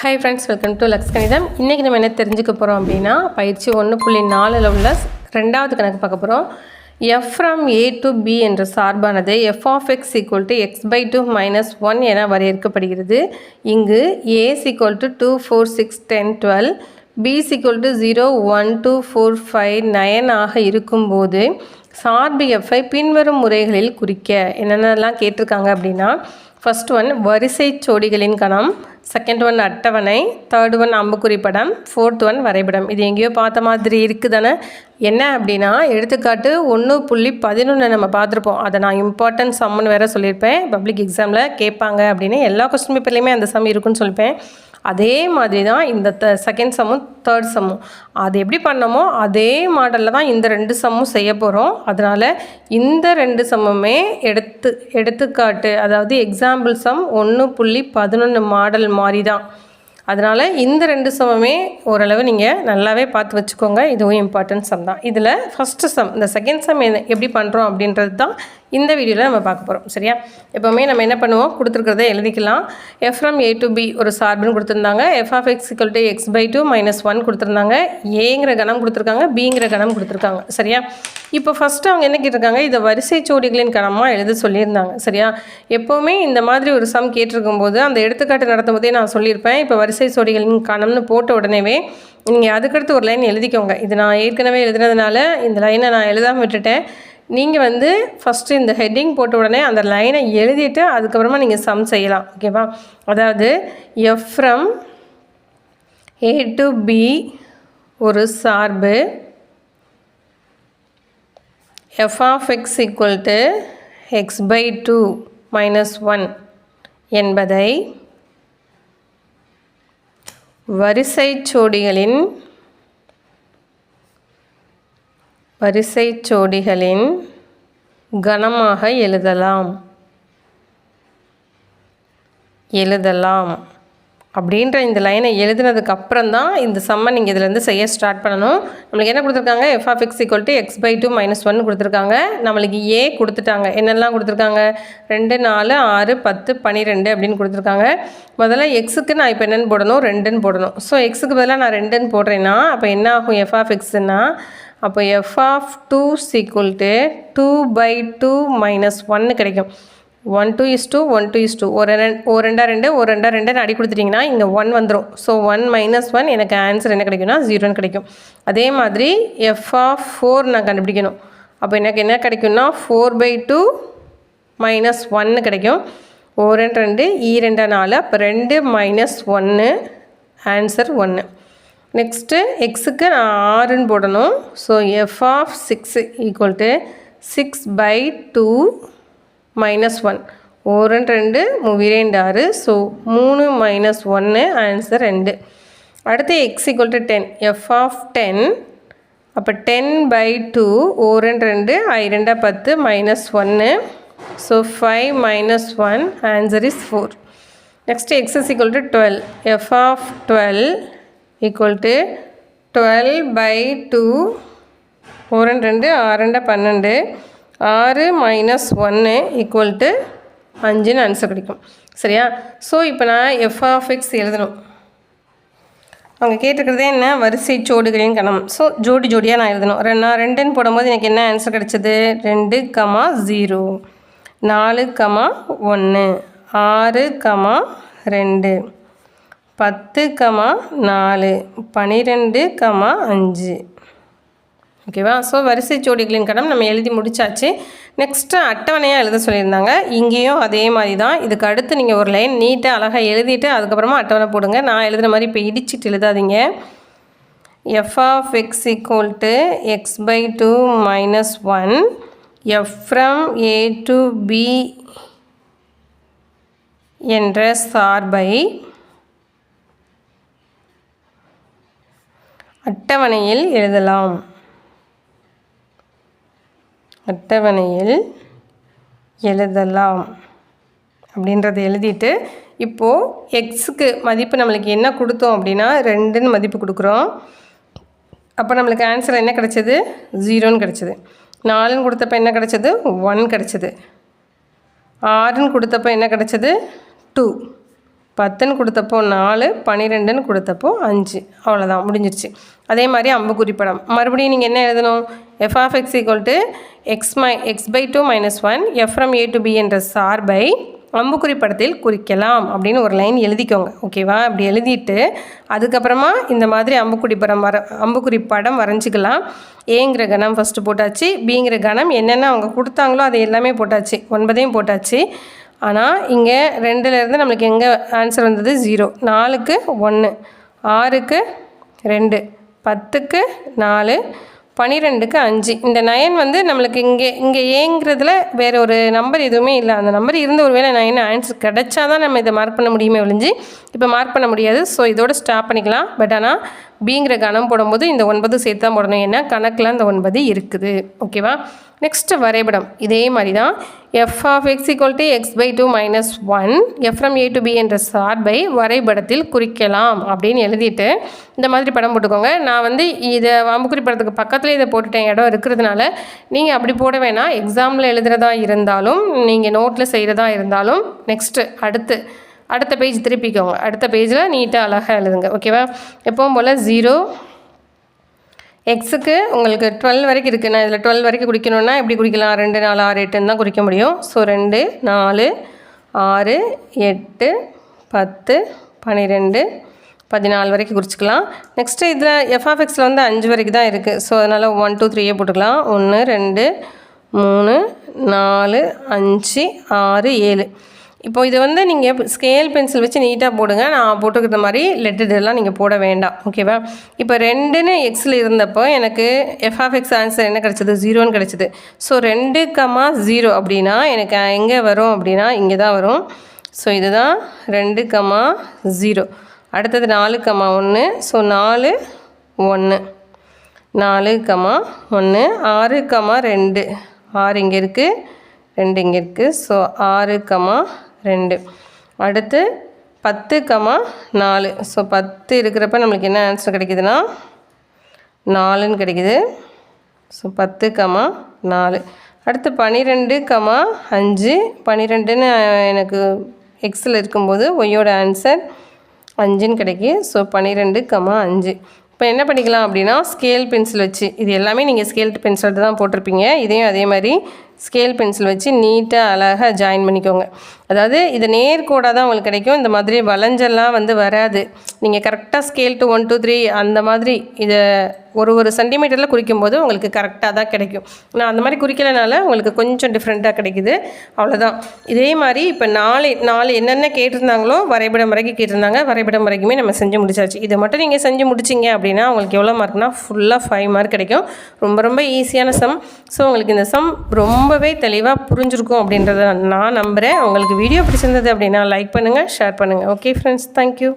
Hi friends, welcome to Lux Kanitham. இன்றைக்கி நம்ம என்ன தெரிஞ்சுக்க போகிறோம் அப்படின்னா, பயிற்சி 1.4 உள்ள ரெண்டாவது கணக்கு பார்க்க போகிறோம். f from a to b என்ற சார்பானது f of x equal to x by 2 minus 1 என வரையறுக்கப்படுகிறது. இங்கு a is equal to 2, 4, 6, 10, 12, b is equal to 0, 1, 2, 4, 5, 9 ஆக இருக்கும்போது சார்பு f-ஐ பின்வரும் முறைகளில் குறிக்க என்னென்னலாம் கேட்டிருக்காங்க அப்படின்னா, ஃபர்ஸ்ட் ஒன் வரிசை ஜோடிகளின் கணம், செகண்ட் ஒன் அட்டவணை, தேர்ட் ஒன் அம்புக்குறி படம், ஃபோர்த் ஒன் வரைபடம். இது எங்கேயோ பார்த்த மாதிரி இருக்குதானே. என்ன அப்படின்னா, எடுத்துக்காட்டு 1.11 நம்ம பார்த்துருப்போம். அதை நான் இம்பார்ட்டன்ட் சம்முன்னு வேறு சொல்லியிருப்பேன். பப்ளிக் எக்ஸாமில் கேட்பாங்க அப்படின்னு எல்லா கொஸ்டின் பேப்பர்லேயுமே அந்த சம் இருக்குன்னு சொல்லிப்பேன். அதே மாதிரி தான் இந்த செகண்ட் சம்மும் தேர்ட் சம்மும் அது எப்படி பண்ணமோ அதே மாடலில் தான் இந்த ரெண்டு சம்மும் செய்ய போகிறோம். அதனால் இந்த ரெண்டு சம்முமே எடுத்துக்காட்டு, அதாவது எக்ஸாம்பிள் சம் 1.11 மாடல் மாதிரி தான். அதனால் இந்த ரெண்டு சம்முமே ஓரளவு நீங்கள் நல்லாவே பார்த்து வச்சுக்கோங்க. இதுவும் இம்பார்ட்டன்ட் சம் தான். இதில் ஃபஸ்ட்டு சம், இந்த செகண்ட் சம் எப்படி பண்ணுறோம் அப்படின்றது தான் இந்த வீடியோவில் நம்ம பார்க்க போகிறோம். சரியா? எப்போவுமே நம்ம என்ன பண்ணுவோம், கொடுத்துருக்கிறத எழுதிக்கலாம். f from a to b ஒரு சார்புன்னு கொடுத்துருந்தாங்க. f of x equal to x by 2 minus 1 கொடுத்துருந்தாங்க. ஏங்கிற கணம் கொடுத்துருக்காங்க, பிங்கிற கணம் கொடுத்துருக்காங்க. சரியா? இப்போ ஃபஸ்ட்டு அவங்க என்ன கேட்டிருக்காங்க, இதை வரிசை ஜோடிகளின் கணமாக எழுத சொல்லியிருந்தாங்க. சரியா? எப்போவுமே இந்த மாதிரி ஒரு சம் கேட்டிருக்கும் போது அந்த எடுத்துக்காட்டு நடத்தும் போதே நான் சொல்லியிருப்பேன், இப்போ வரிசை ஜோடிகளின் கணம்னு போட்ட உடனேவே நீங்கள் அதுக்கடுத்து ஒரு லைன் எழுதிக்கோங்க. இது நான் ஏற்கனவே எழுதுனதுனால இந்த லைனை நான் எழுதாமல் விட்டுட்டேன். நீங்கள் ஃபஸ்ட்டு இந்த ஹெட்டிங் போட்ட உடனே அந்த லைனை எழுதிட்டு அதுக்கப்புறமா நீங்கள் சம் செய்யலாம். ஓகேவா? அதாவது f from a to b ஒரு சார்பு f of x equal to x by 2 minus 1 என்பதை வரிசை ஜோடிகளின் கணமாக எழுதலாம் அப்படின்ற இந்த லைனை எழுதுனதுக்கு அப்புறம் தான் இந்த சம்மை நீங்கள் இதிலேருந்து செய்ய ஸ்டார்ட் பண்ணணும். நம்மளுக்கு என்ன கொடுத்துருக்காங்க, f of x equal to x by 2 minus 1 கொடுத்துருக்காங்க. நம்மளுக்கு a கொடுத்துட்டாங்க. என்னெல்லாம் கொடுத்துருக்காங்க, 2, 4, 6, 10, 12 அப்படின்னு கொடுத்துருக்காங்க. முதல்ல எக்ஸுக்கு நான் இப்போ என்னென்னு போடணும், 2ன்னு போடணும். ஸோ எக்ஸுக்கு பதிலாக நான் 2ன்னு போடுறேன்னா அப்போ என்ன ஆகும், f of xன்னா அப்போ f of 2 is equal to 2 by 2 minus 1 கிடைக்கும். 1 2 is 2 1 2 is 2 ஒரு ரெண்டா 2 அடி கொடுத்துட்டிங்கன்னா இங்கே 1 வந்துடும். ஸோ 1 minus 1 எனக்கு ஆன்சர் என்ன கிடைக்கும்னா 0ன்னு கிடைக்கும். அதே மாதிரி f of 4 நான் கண்டுபிடிக்கணும். அப்போ எனக்கு என்ன கிடைக்கும்னா 4 by 2 minus 1 கிடைக்கும். 2 2 2 4 அப்போ 2 minus 1 ஆன்சர் 1. நெக்ஸ்ட்டு எக்ஸுக்கு நான் 6ன்னு போடணும். So f of 6 equal to 6 by 2 minus 1. 1 2 2 6. So 3 minus 1 answer 2. அடுத்து x equal to 10. f of 10 அப்போ 10 by 2 1 2 2 10 minus 1. So 5 minus 1 answer is 4. Next x is equal to 12. f of 12 equal to 12 by 2 1 2 6 12 6 minus 1 equal to 5ன்னு answer கிடைக்கும். சரியா? So இப்போ நான் f of x எழுதணும். அவங்க கேட்டுக்கிறதே என்ன, வரிசை ஜோடிகளின் கணம். ஸோ ஜோடியாக நான் எழுதணும். நான் 2ன்னு போடும்போது எனக்கு என்ன ஆன்சர் கிடைச்சது, 2, 0, 4, 1, 6, 2, 10, 4, 12, 5. ஓகேவா? ஸோ வரிசை ஜோடிகளின் கணம் நம்ம எழுதி முடித்தாச்சு. நெக்ஸ்ட்டு அட்டவணையாக எழுத சொல்லியிருந்தாங்க. இங்கேயும் அதே மாதிரி தான். இதுக்கு அடுத்து நீங்கள் ஒரு லைன் நீட்டாக அழகாக எழுதிட்டு அதுக்கப்புறமா அட்டவணை போடுங்க. நான் எழுதுகிற மாதிரி இப்போ இடிச்சிட்டு எழுதாதீங்க. f of x equal to x by 2 minus 1 f from a to b என்ற சார்பை அட்டவணையில் எழுதலாம். அப்படின்றத எழுதிட்டு இப்போது எக்ஸுக்கு மதிப்பு நம்மளுக்கு என்ன கொடுத்தோம் அப்படின்னா 2ன்னு மதிப்பு கொடுக்குறோம். அப்போ நம்மளுக்கு ஆன்சர் என்ன கிடச்சிது, 0ன்னு கிடச்சிது. 4ன்னு கொடுத்தப்போ என்ன கிடச்சிது, 1 கிடச்சிது. 6ன்னு கொடுத்தப்போ என்ன கிடச்சிது, 2. 10ன்னு கொடுத்தப்போ 4, 12ன்னு கொடுத்தப்போ 5. அவ்வளோதான், முடிஞ்சிருச்சு. அதே மாதிரி அம்புக்குறி படம் மறுபடியும் நீங்கள் என்ன எழுதணும்? f(x) x/2 - 1 f from a to b என்ற சார்பை அம்புக்குறி படத்தில் குறிக்கலாம் அப்படின்னு ஒரு லைன் எழுதிக்கோங்க. ஓகேவா? அப்படி எழுதிட்டு அதுக்கப்புறமா இந்த மாதிரி அம்புக்குறி படம் வரைஞ்சிக்கலாம். ஏங்கிற கணம் ஃபஸ்ட்டு போட்டாச்சு, பிங்கிற கணம் என்னென்ன அவங்க கொடுத்தாங்களோ அது எல்லாமே போட்டாச்சு, 9ஐயும் போட்டாச்சு. ஆனால் இங்கே 2லேருந்து நம்மளுக்கு எங்கே ஆன்சர் வந்தது? 0. 4க்கு 1, 6க்கு 2, 10க்கு 4, 12க்கு 5. இந்த 9 வந்து நம்மளுக்கு இங்கே ஏங்கிறதுல வேறு ஒரு நம்பர் எதுவுமே இல்லை. அந்த நம்பர் இருந்த ஒரு வேளை 9 ஆன்சர் கிடச்சா தான் நம்ம இதை மார்க் பண்ண முடியுமே ஒழிஞ்சு இப்போ மார்க் பண்ண முடியாது. ஸோ இதோட ஸ்டாப் பண்ணிக்கலாம். பட் ஆனால் பிங்கிற கணம் போடும்போது இந்த 9 சேர்த்து தான் போடணும், ஏன்னா கணக்கில் அந்த 9 இருக்குது. ஓகேவா? நெக்ஸ்ட்டு வரைபடம் இதே மாதிரி தான். f(x) x/2 - 1 f from a to b என்ற சார்பை வரைபடத்தில் குறிக்கலாம் அப்படின்னு எழுதிட்டு இந்த மாதிரி படம் போட்டுக்கோங்க. நான் வந்து இதை அம்புக்குறி படத்துக்கு பக்கத்தில் இதை போட்டுட்டேன், இடம் இருக்கிறதுனால. நீங்கள் அப்படி போட வேணாம். எக்ஸாமில் எழுதுகிறதா இருந்தாலும் நீங்கள் நோட்டில் செய்கிறதா இருந்தாலும் நெக்ஸ்ட்டு அடுத்த பேஜ் திருப்பிக்கோங்க. அடுத்த பேஜில் நீட்டாக அழகாக எழுதுங்க. ஓகேவா? எப்பவும் போல் 0 எக்ஸுக்கு உங்களுக்கு 12 வரைக்கும் இருக்குது. நான் இதில் 12 வரைக்கும் குறிக்கணுன்னா எப்படி குறிக்கலாம்? 2, 4, 6, 8ன்னு தான் குறிக்க முடியும். ஸோ 2, 4, 6, 8, 10, 12, 14 வரைக்கும் குறிச்சிக்கலாம். நெக்ஸ்ட்டு இதில் f(x)ல் வந்து 5 வரைக்கும் தான் இருக்குது. ஸோ அதனால் 1, 2, 3 போட்டுக்கலாம். 1, 2, 3, 4, 5, 6, 7. இப்போது இது வந்து நீங்கள் ஸ்கேல் பென்சில் வச்சு நீட்டாக போடுங்க. நான் போட்டுக்கிற மாதிரி லெட்டர்லாம் நீங்கள் போட வேண்டாம். ஓகேவா? இப்போ 2ன்னு எக்ஸில் இருந்தப்போ எனக்கு f(x) ஆன்சர் என்ன கிடச்சிது? 0ன்னு கிடச்சிது. ஸோ 2, 0 அப்படின்னா எனக்கு எங்கே வரும் அப்படின்னா இங்கே தான் வரும். ஸோ இதுதான் 2, 0. அடுத்தது 4, 1. ஸோ 4, 1, 4, 1, 6, 2. 6 இங்கே இருக்குது, 2 இங்கே இருக்குது. ஸோ 6, 2. அடுத்து 10, 4. ஸோ 10 இருக்கிறப்ப நம்மளுக்கு என்ன ஆன்சர் கிடைக்குதுன்னா 4ன்னு கிடைக்குது. ஸோ 10, 4. அடுத்து 12, 5. 12ன்னு எனக்கு எக்ஸில் இருக்கும்போது ஒய்யோட ஆன்சர் 5ன்னு கிடைக்கும். ஸோ 12, 5. இப்போ என்ன பண்ணிக்கலாம் அப்படின்னா ஸ்கேல் பென்சில் வச்சு, இது எல்லாமே நீங்கள் ஸ்கேல் பென்சில் தான் போட்டிருப்பீங்க, இதையும் அதே மாதிரி ஸ்கேல் பென்சில் வச்சு நீட்டாக அழகாக ஜாயின் பண்ணிக்கோங்க. அதாவது இது நேர்கோடாக தான் உங்களுக்கு கிடைக்கும். இந்த மாதிரி வளைஞ்செல்லாம் வந்து வராது. நீங்கள் கரெக்டாக ஸ்கேல் டு 1, 2, 3 அந்த மாதிரி இதை ஒரு சென்டிமீட்டரில் குறிக்கும்போது உங்களுக்கு கரெக்டாக தான் கிடைக்கும். நான் அந்த மாதிரி குறிக்கலனால உங்களுக்கு கொஞ்சம் டிஃப்ரெண்ட்டாக கிடைக்குது, அவ்வளோதான். இதே மாதிரி இப்போ 4 என்னென்ன கேட்டிருந்தாங்களோ வரைபடம் வரைக்கும் கேட்டிருந்தாங்க, வரைபடம் வரைக்குமே நம்ம செஞ்சு முடிச்சாச்சு. இதை மட்டும் நீங்கள் செஞ்சு முடிச்சிங்க அப்படின்னா உங்களுக்கு எவ்வளோ மார்க்னா ஃபுல்லாக 5 மார்க் கிடைக்கும். ரொம்ப ரொம்ப ஈஸியான சம். ஸோ உங்களுக்கு இந்த சம் ரொம்பவே தெளிவாக புரிஞ்சிருக்கும் அப்படின்றத நான் நம்புகிறேன். உங்களுக்கு வீடியோ பிடிச்சிருந்தது அப்படின்னா லைக் பண்ணுங்கள், ஷேர் பண்ணுங்கள். Okay friends, thank you.